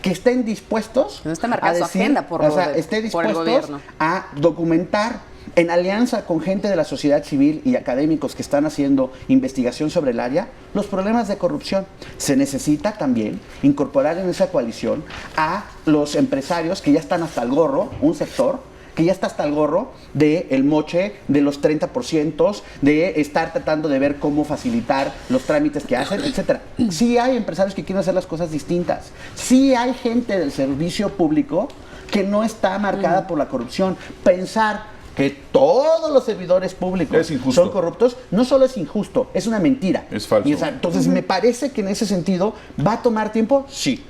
Speaker 5: que estén dispuestos
Speaker 1: no está marcada su agenda por el gobierno,
Speaker 5: a documentar en alianza con gente de la sociedad civil y académicos que están haciendo investigación sobre el área, los problemas de corrupción. Se necesita también incorporar en esa coalición a los empresarios que ya están hasta el gorro, un sector que ya está hasta el gorro del moche de los 30%, de estar tratando de ver cómo facilitar los trámites que hacen, etcétera. Sí hay empresarios que quieren hacer las cosas distintas. Sí hay gente del servicio público que no está marcada por la corrupción. Pensar que todos los servidores públicos son corruptos, no solo es injusto, es una mentira.
Speaker 3: Es falso.
Speaker 5: Y, o sea, entonces, me parece que en ese sentido, ¿va a tomar tiempo? Sí.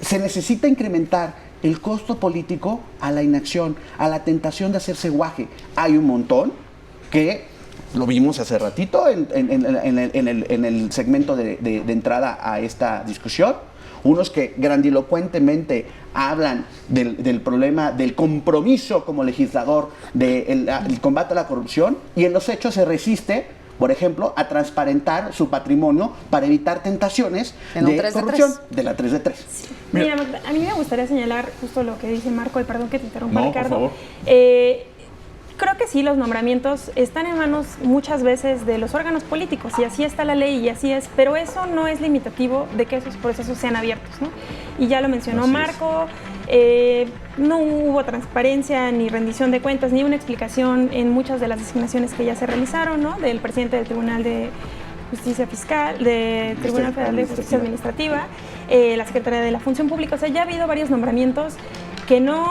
Speaker 5: Se necesita incrementar el costo político a la inacción, a la tentación de hacerse guaje. Hay un montón que lo vimos hace ratito en el segmento de entrada a esta discusión. Unos que grandilocuentemente hablan del problema, del compromiso como legislador del combate a la corrupción, y en los hechos se resiste, por ejemplo, a transparentar su patrimonio para evitar tentaciones de corrupción de la 3 de 3.
Speaker 4: Sí. Mira, a mí me gustaría señalar justo lo que dice Marco, y perdón que te interrumpa, Ricardo.
Speaker 3: Por favor.
Speaker 4: Creo que sí, los nombramientos están en manos muchas veces de los órganos políticos, y así está la ley y así es, pero eso no es limitativo de que esos procesos sean abiertos, ¿no? Y ya lo mencionó
Speaker 3: Así
Speaker 4: Marco, no hubo transparencia ni rendición de cuentas ni una explicación en muchas de las designaciones que ya se realizaron, ¿no? Del presidente del Tribunal de Justicia Fiscal, del Tribunal Federal de Justicia Administrativa, la Secretaría de la Función Pública. O sea, ya ha habido varios nombramientos que no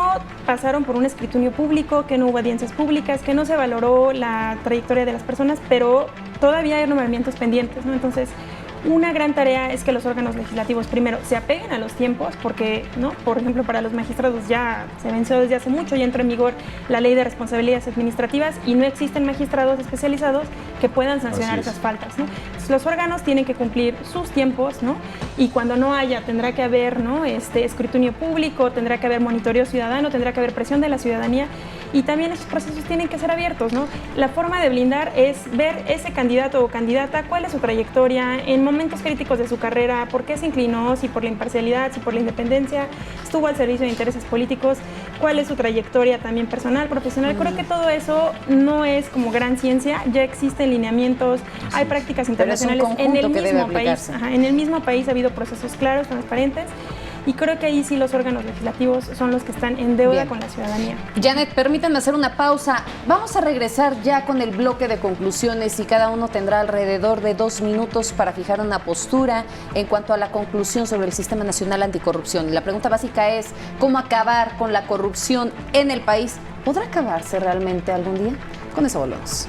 Speaker 4: pasaron por un escrutinio público, que no hubo audiencias públicas, que no se valoró la trayectoria de las personas, pero todavía hay nombramientos pendientes, ¿no? Entonces, una gran tarea es que los órganos legislativos primero se apeguen a los tiempos, porque, ¿no? Por ejemplo, para los magistrados ya se venció desde hace mucho, ya entró en vigor la ley de responsabilidades administrativas y no existen magistrados especializados que puedan sancionar esas faltas, ¿no? Entonces, los órganos tienen que cumplir sus tiempos, ¿no? Y cuando no haya, tendrá que haber, ¿no? Escrutinio público, tendrá que haber monitoreo ciudadano, tendrá que haber presión de la ciudadanía, y también esos procesos tienen que ser abiertos, ¿no? La forma de blindar es ver ese candidato o candidata, cuál es su trayectoria en momentos críticos de su carrera, por qué se inclinó, si por la imparcialidad, si por la independencia, estuvo al servicio de intereses políticos, cuál es su trayectoria también personal, profesional. Creo que todo eso no es como gran ciencia, ya existen lineamientos, hay prácticas internacionales en el mismo país. En el mismo país ha habido procesos claros, transparentes, y creo que ahí sí los órganos legislativos son los que están en deuda con la ciudadanía.
Speaker 1: Janet, permítanme hacer una pausa. Vamos a regresar ya con el bloque de conclusiones y cada uno tendrá alrededor de 2 minutos para fijar una postura en cuanto a la conclusión sobre el Sistema Nacional Anticorrupción. La pregunta básica es, ¿cómo acabar con la corrupción en el país? ¿Podrá acabarse realmente algún día? Con eso volvemos.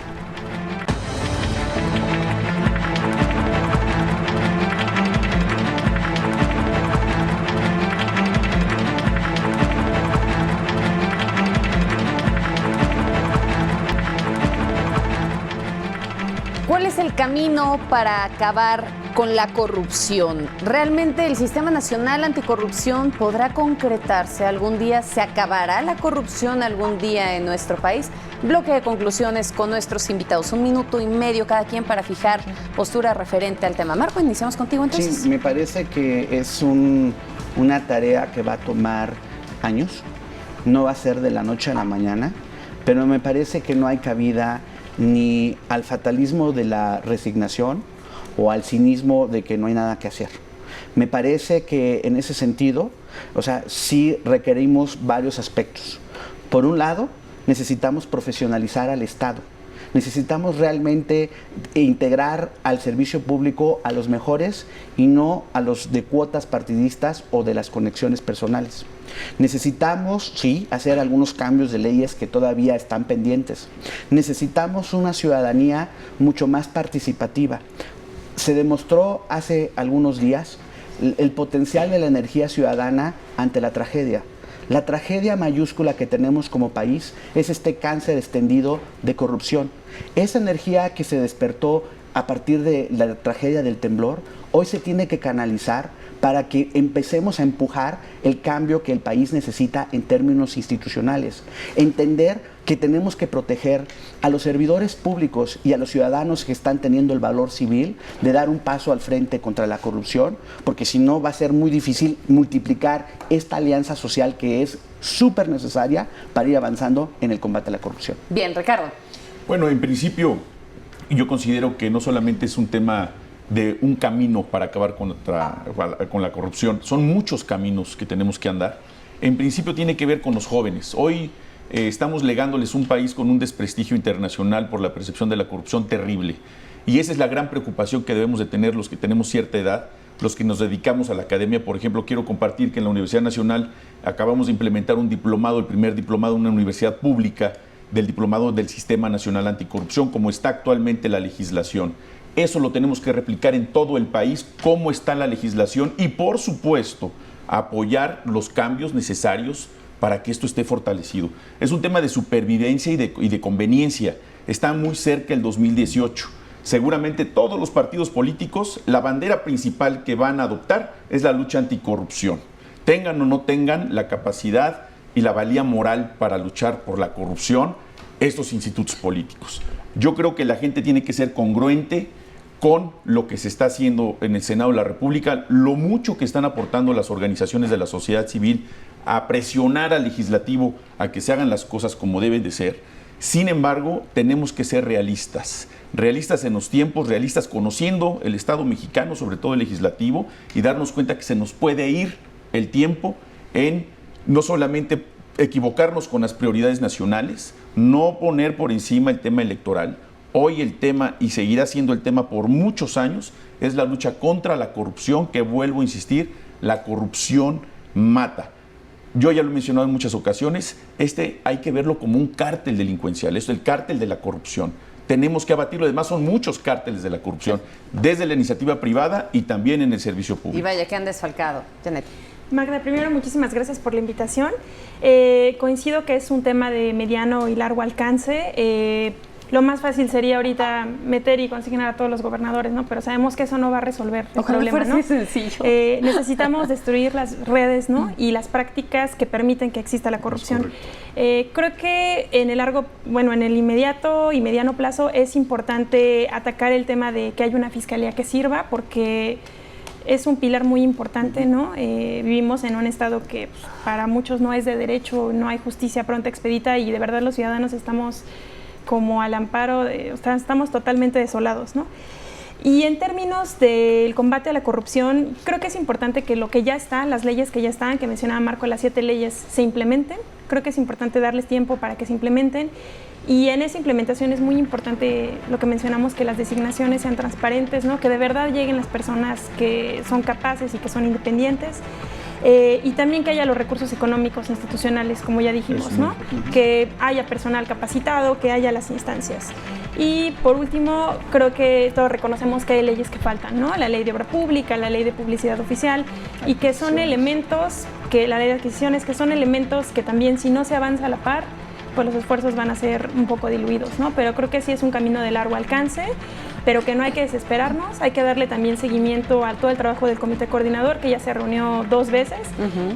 Speaker 1: ¿Cuál es el camino para acabar con la corrupción? ¿Realmente el Sistema Nacional Anticorrupción podrá concretarse algún día? ¿Se acabará la corrupción algún día en nuestro país? Bloque de conclusiones con nuestros invitados. 1 minuto y medio cada quien para fijar postura referente al tema. Marco, iniciamos contigo entonces.
Speaker 5: Sí, me parece que es una tarea que va a tomar años. No va a ser de la noche a la mañana, pero me parece que no hay cabida ni al fatalismo de la resignación o al cinismo de que no hay nada que hacer. Me parece que en ese sentido, o sea, sí requerimos varios aspectos. Por un lado, necesitamos profesionalizar al Estado. Necesitamos realmente integrar al servicio público a los mejores y no a los de cuotas partidistas o de las conexiones personales. Necesitamos, sí, hacer algunos cambios de leyes que todavía están pendientes. Necesitamos una ciudadanía mucho más participativa. Se demostró hace algunos días el potencial de la energía ciudadana ante la tragedia. La tragedia mayúscula que tenemos como país es este cáncer extendido de corrupción. Esa energía que se despertó a partir de la tragedia del temblor, hoy se tiene que canalizar para que empecemos a empujar el cambio que el país necesita en términos institucionales. Entender que tenemos que proteger a los servidores públicos y a los ciudadanos que están teniendo el valor civil de dar un paso al frente contra la corrupción, porque si no va a ser muy difícil multiplicar esta alianza social que es súper necesaria para ir avanzando en el combate a la corrupción.
Speaker 1: Bien, Ricardo.
Speaker 3: Bueno, en principio yo considero que no solamente es un tema de un camino para acabar con la corrupción, son muchos caminos que tenemos que andar. En principio tiene que ver con los jóvenes. Hoy estamos legándoles un país con un desprestigio internacional por la percepción de la corrupción terrible. Y esa es la gran preocupación que debemos de tener los que tenemos cierta edad, los que nos dedicamos a la academia. Por ejemplo, quiero compartir que en la Universidad Nacional acabamos de implementar un diplomado, el primer diplomado en una universidad pública, del diplomado del Sistema Nacional Anticorrupción, como está actualmente la legislación. Eso lo tenemos que replicar en todo el país, cómo está la legislación y, por supuesto, apoyar los cambios necesarios para que esto esté fortalecido. Es un tema de supervivencia y de conveniencia. Está muy cerca el 2018. Seguramente todos los partidos políticos, la bandera principal que van a adoptar es la lucha anticorrupción. Tengan o no tengan la capacidad y la valía moral para luchar por la corrupción, estos institutos políticos. Yo creo que la gente tiene que ser congruente con lo que se está haciendo en el Senado de la República, lo mucho que están aportando las organizaciones de la sociedad civil a presionar al legislativo a que se hagan las cosas como deben de ser. Sin embargo, tenemos que ser realistas en los tiempos, realistas conociendo el Estado mexicano, sobre todo el legislativo, y darnos cuenta que se nos puede ir el tiempo en no solamente equivocarnos con las prioridades nacionales, no poner por encima el tema electoral. Hoy el tema, y seguirá siendo el tema por muchos años, es la lucha contra la corrupción, que vuelvo a insistir, la corrupción mata. Yo ya lo he mencionado en muchas ocasiones, hay que verlo como un cártel delincuencial, es el cártel de la corrupción. Tenemos que abatirlo, además son muchos cárteles de la corrupción, desde la iniciativa privada y también en el servicio público.
Speaker 1: Y vaya que han desfalcado. Janet.
Speaker 4: Magda, primero muchísimas gracias por la invitación. Coincido que es un tema de mediano y largo alcance. Lo más fácil sería ahorita meter y consignar a todos los gobernadores, ¿no? Pero sabemos que eso no va a resolver el problema, ¿no?
Speaker 1: Sencillo.
Speaker 4: Necesitamos destruir las redes, ¿no? Y las prácticas que permiten que exista la corrupción. Creo que en el inmediato y mediano plazo es importante atacar el tema de que haya una fiscalía que sirva, porque es un pilar muy importante, ¿no? Vivimos en un estado que para muchos no es de derecho, no hay justicia pronta, expedita, y de verdad los ciudadanos estamos como al amparo, estamos totalmente desolados, ¿no? Y en términos del combate a la corrupción, creo que es importante que lo que ya está, las leyes que ya están, que mencionaba Marco, las 7 leyes, se implementen. Creo que es importante darles tiempo para que se implementen. Y en esa implementación es muy importante lo que mencionamos, que las designaciones sean transparentes, ¿no? Que de verdad lleguen las personas que son capaces y que son independientes. Y también que haya los recursos económicos institucionales, como ya dijimos, ¿no? Que haya personal capacitado, que haya las instancias. Y por último, creo que todos reconocemos que hay leyes que faltan, ¿no? La ley de obra pública, la ley de publicidad oficial, y que son elementos, que la ley de adquisiciones, que son elementos que también, si no se avanza a la par, pues los esfuerzos van a ser un poco diluidos, ¿no? Pero creo que sí es un camino de largo alcance, pero que no hay que desesperarnos, hay que darle también seguimiento a todo el trabajo del comité coordinador, que ya se reunió 2 veces,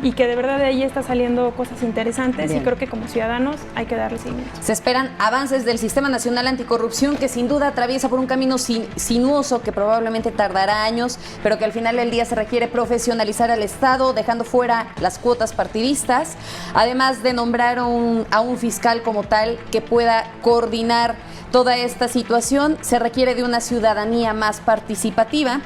Speaker 4: y que de verdad de ahí está saliendo cosas interesantes. Bien. Y creo que como ciudadanos hay que darle seguimiento.
Speaker 1: Se esperan avances del Sistema Nacional Anticorrupción, que sin duda atraviesa por un camino sinuoso que probablemente tardará años, pero que al final del día se requiere profesionalizar al Estado, dejando fuera las cuotas partidistas, además de nombrar a un fiscal como tal que pueda coordinar toda esta situación. Se requiere de una ciudadanía más participativa.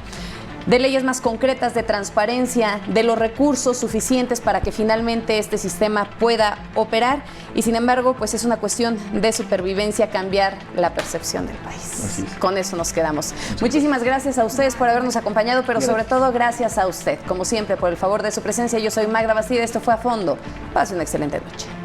Speaker 1: de leyes más concretas, de transparencia, de los recursos suficientes para que finalmente este sistema pueda operar. Y sin embargo, pues es una cuestión de supervivencia cambiar la percepción del país. Con eso nos quedamos. Muchísimas gracias a ustedes por habernos acompañado, pero sobre todo gracias a usted, como siempre, por el favor de su presencia. Yo soy Magda Bastida, esto fue A Fondo. Pase una excelente noche.